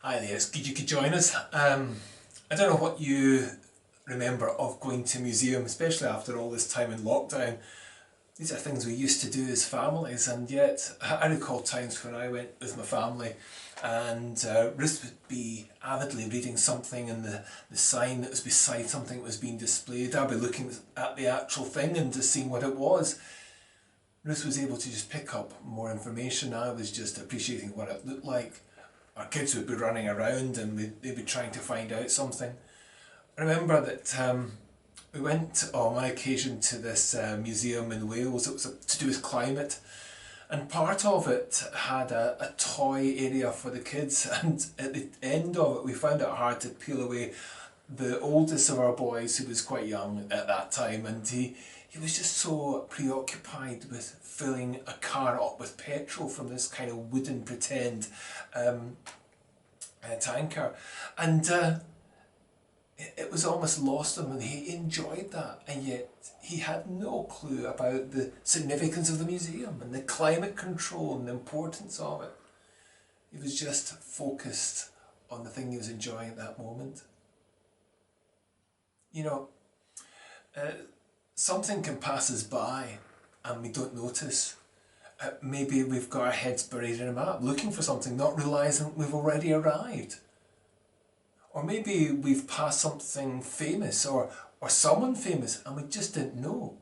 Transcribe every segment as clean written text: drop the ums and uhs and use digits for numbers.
Hi there, it's good you could join us. I don't know what you remember of going to a museum, especially after all this time in lockdown. These are things we used to do as families, and yet I recall times when I went with my family and Ruth would be avidly reading something and the sign that was beside something that was being displayed. I'd be looking at the actual thing and just seeing what it was. Ruth was able to just pick up more information. I was just appreciating what it looked like. Our kids would be running around and they'd be trying to find out something. I remember that we went on one occasion to this museum in Wales. It was to do with climate, and part of it had a toy area for the kids, and at the end of it we found it hard to peel away the oldest of our boys, who was quite young at that time, and he was just so preoccupied with filling a car up with petrol from this kind of wooden pretend tanker, and it was almost lost him, and he enjoyed that, and yet he had no clue about the significance of the museum and the climate control and the importance of it. He was just focused on the thing he was enjoying at that moment. You know, uh, something can pass us by and we don't notice. Maybe we've got our heads buried in a map looking for something, not realising we've already arrived. Or maybe we've passed something famous or someone famous and we just didn't know.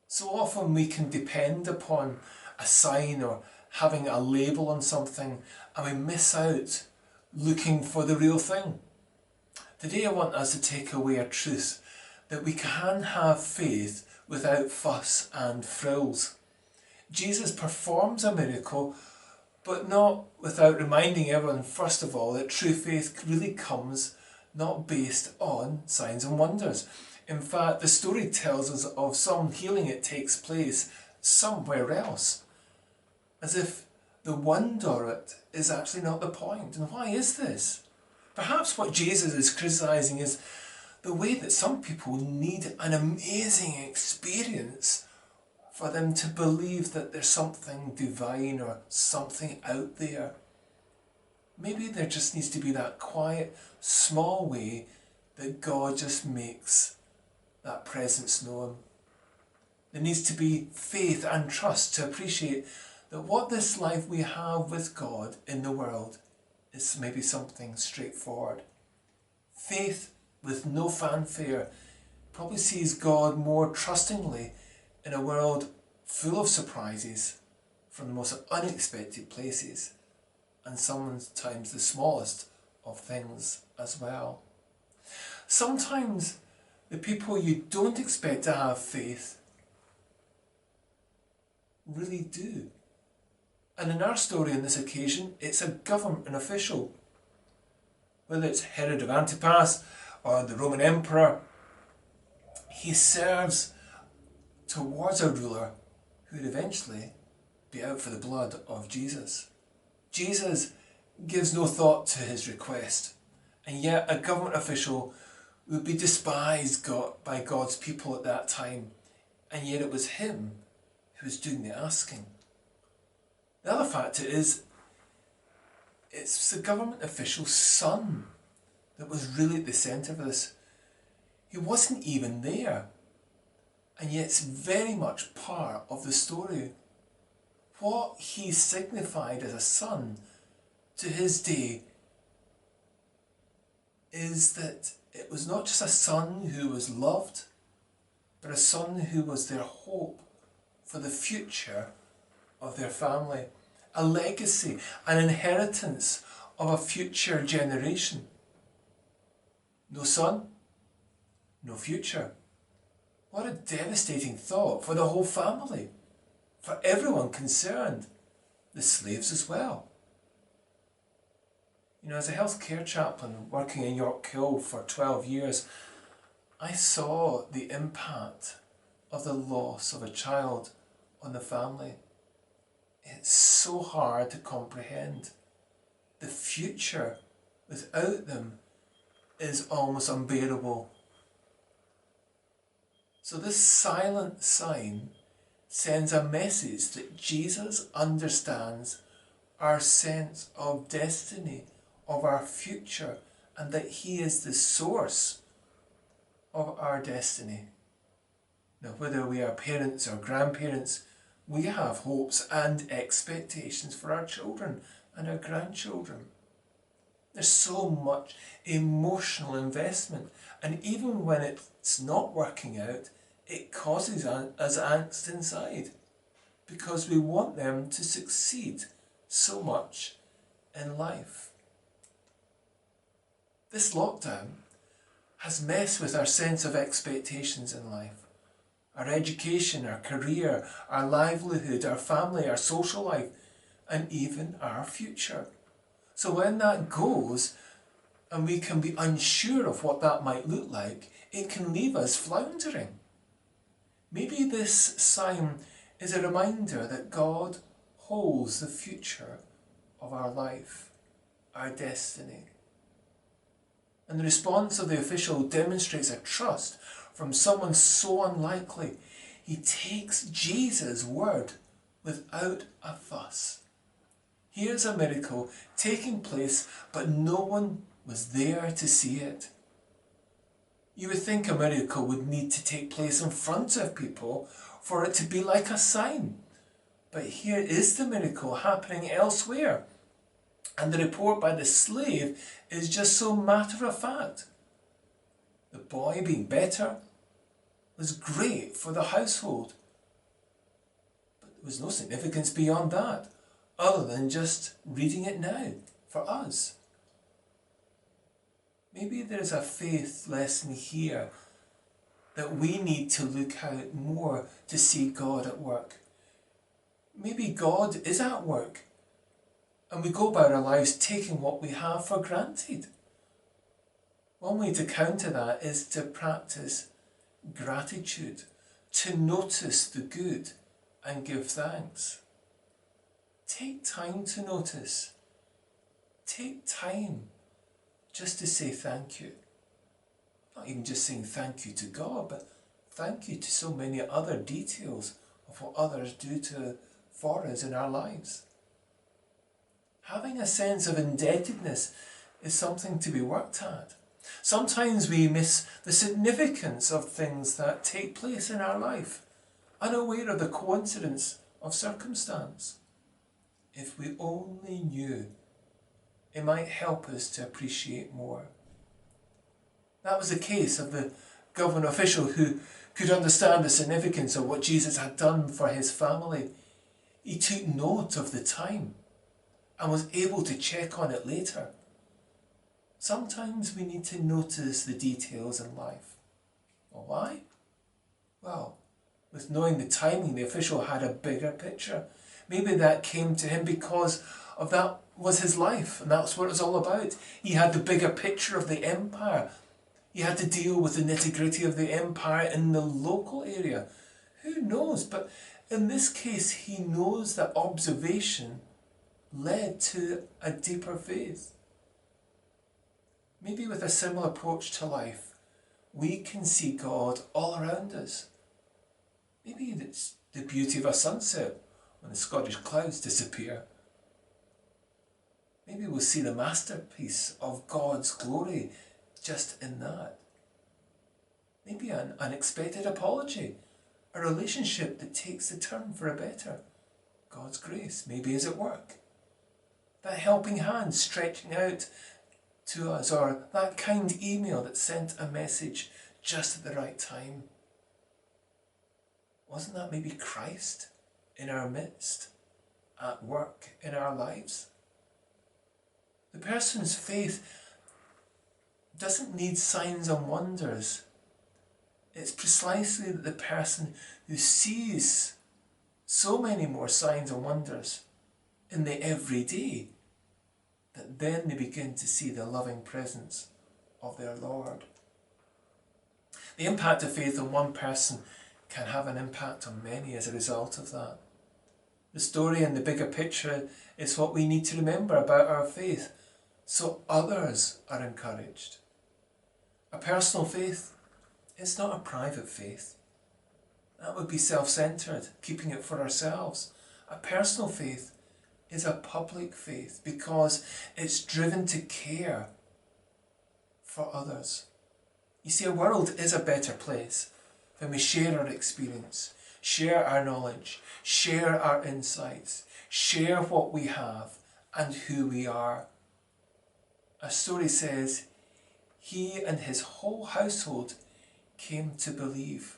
So often we can depend upon a sign or having a label on something and we miss out looking for the real thing. Today I want us to take away a truth that we can have faith without fuss and frills. Jesus performs a miracle, but not without reminding everyone, first of all, that true faith really comes not based on signs and wonders. In fact, the story tells us of some healing that takes place somewhere else, as if the wonder it is actually not the point. And why is this? Perhaps what Jesus is criticizing is the way that some people need an amazing experience for them to believe that there's something divine or something out there. Maybe there just needs to be that quiet, small way that God just makes that presence known. There needs to be faith and trust to appreciate that what this life we have with God in the world is maybe something straightforward. Faith with no fanfare probably sees God more trustingly in a world full of surprises from the most unexpected places, and sometimes the smallest of things as well. Sometimes the people you don't expect to have faith really do. And in our story on this occasion, it's a government official. Whether it's Herod of Antipas or the Roman Emperor, he serves towards a ruler who would eventually be out for the blood of Jesus. Jesus gives no thought to his request, and yet a government official would be despised by God's people at that time, and yet it was him who was doing the asking. The other factor is it's the government official's son that was really at the centre of this. He wasn't even there, and yet it's very much part of the story. What he signified as a son to his day is that it was not just a son who was loved, but a son who was their hope for the future of their family, a legacy, an inheritance of a future generation. No son, no future. What a devastating thought for the whole family, for everyone concerned, the slaves as well. You know, as a healthcare chaplain working in Yorkhill for 12 years, I saw the impact of the loss of a child on the family. It's so hard to comprehend. The future without them is almost unbearable. So this silent sign sends a message that Jesus understands our sense of destiny, of our future, and that He is the source of our destiny. Now, whether we are parents or grandparents, we have hopes and expectations for our children and our grandchildren. There's so much emotional investment, and even when it's not working out, it causes us angst inside, because we want them to succeed so much in life. This lockdown has messed with our sense of expectations in life. Our education, our career, our livelihood, our family, our social life, and even our future. So when that goes, and we can be unsure of what that might look like, it can leave us floundering. Maybe this sign is a reminder that God holds the future of our life, our destiny. And the response of the official demonstrates a trust from someone so unlikely. He takes Jesus' word without a fuss. Here's a miracle taking place, but no one was there to see it. You would think a miracle would need to take place in front of people for it to be like a sign. But here is the miracle happening elsewhere. And the report by the slave is just so matter of fact. The boy being better was great for the household. But there was no significance beyond that, other than just reading it now for us. Maybe there's a faith lesson here that we need to look out more to see God at work. Maybe God is at work, and we go about our lives taking what we have for granted. One way to counter that is to practice gratitude, to notice the good and give thanks. Take time to notice. Take time just to say thank you. Not even just saying thank you to God, but thank you to so many other details of what others do for us in our lives. Having a sense of indebtedness is something to be worked at. Sometimes we miss the significance of things that take place in our life, unaware of the coincidence of circumstance. If we only knew, it might help us to appreciate more. That was the case of the government official who could understand the significance of what Jesus had done for his family. He took note of the time and was able to check on it later. Sometimes we need to notice the details in life. Well, why? Well, with knowing the timing, the official had a bigger picture. Maybe that came to him because of that was his life, and that's what it was all about. He had the bigger picture of the empire. He had to deal with the nitty-gritty of the empire in the local area. Who knows? But in this case, he knows that observation led to a deeper faith. Maybe with a similar approach to life, we can see God all around us. Maybe it's the beauty of a sunset when the Scottish clouds disappear. Maybe we'll see the masterpiece of God's glory just in that. Maybe an unexpected apology, a relationship that takes a turn for a better. God's grace maybe is at work. That helping hand stretching out to us, or that kind email that sent a message just at the right time. Wasn't that maybe Christ in our midst, at work in our lives? The person's faith doesn't need signs and wonders. It's precisely the person who sees so many more signs and wonders in the everyday that then they begin to see the loving presence of their Lord. The impact of faith on one person can have an impact on many as a result of that. The story and the bigger picture is what we need to remember about our faith, so others are encouraged. A personal faith is not a private faith. That would be self-centred, keeping it for ourselves. A personal faith is a public faith because it's driven to care for others. You see, a world is a better place when we share our experience, share our knowledge, share our insights, share what we have and who we are. A story says, he and his whole household came to believe.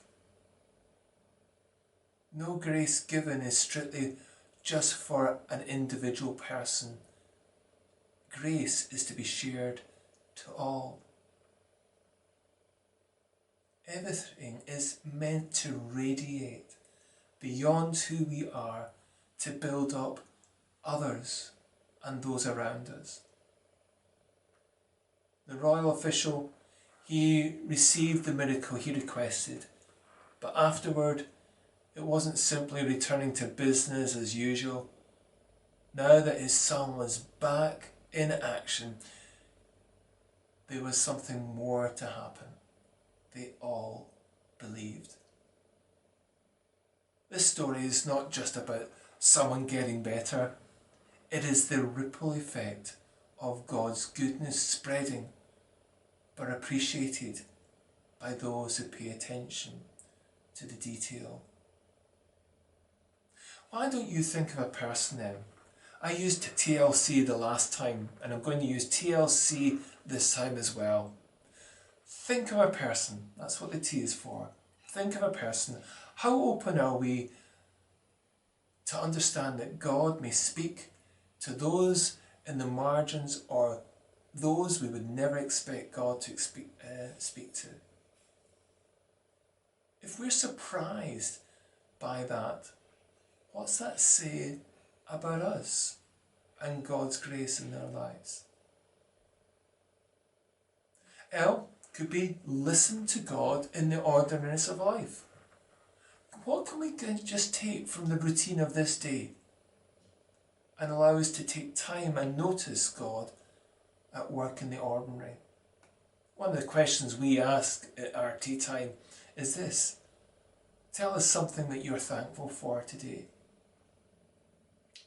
No grace given is strictly just for an individual person. Grace is to be shared to all. Everything is meant to radiate beyond who we are to build up others and those around us. The royal official, he received the miracle he requested, but afterward it wasn't simply returning to business as usual. Now that his son was back in action, there was something more to happen. They all believed. This story is not just about someone getting better. It is the ripple effect of God's goodness spreading, but appreciated by those who pay attention to the detail. Why don't you think of a person then? I used TLC the last time, and I'm going to use TLC this time as well. Think of a person. That's what the T is for. Think of a person. How open are we to understand that God may speak to those in the margins or those we would never expect God to speak to? If we're surprised by that, what's that say about us and God's grace in their lives? L could be listen to God in the ordinariness of life. What can we just take from the routine of this day and allow us to take time and notice God at work in the ordinary? One of the questions we ask at our tea time is this: tell us something that you're thankful for today.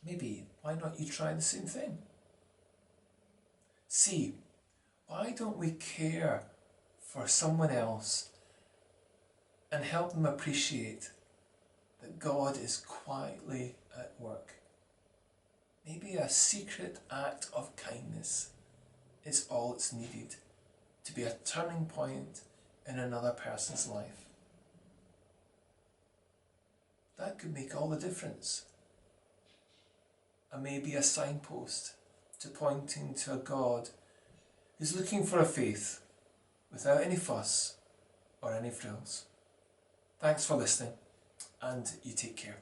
Maybe, why not you try the same thing? C, why don't we care for someone else and help them appreciate that God is quietly at work? Maybe a secret act of kindness is all it's needed to be a turning point in another person's life. That could make all the difference. And maybe a signpost to pointing to a God who's looking for a faith without any fuss or any frills. Thanks for listening, and you take care.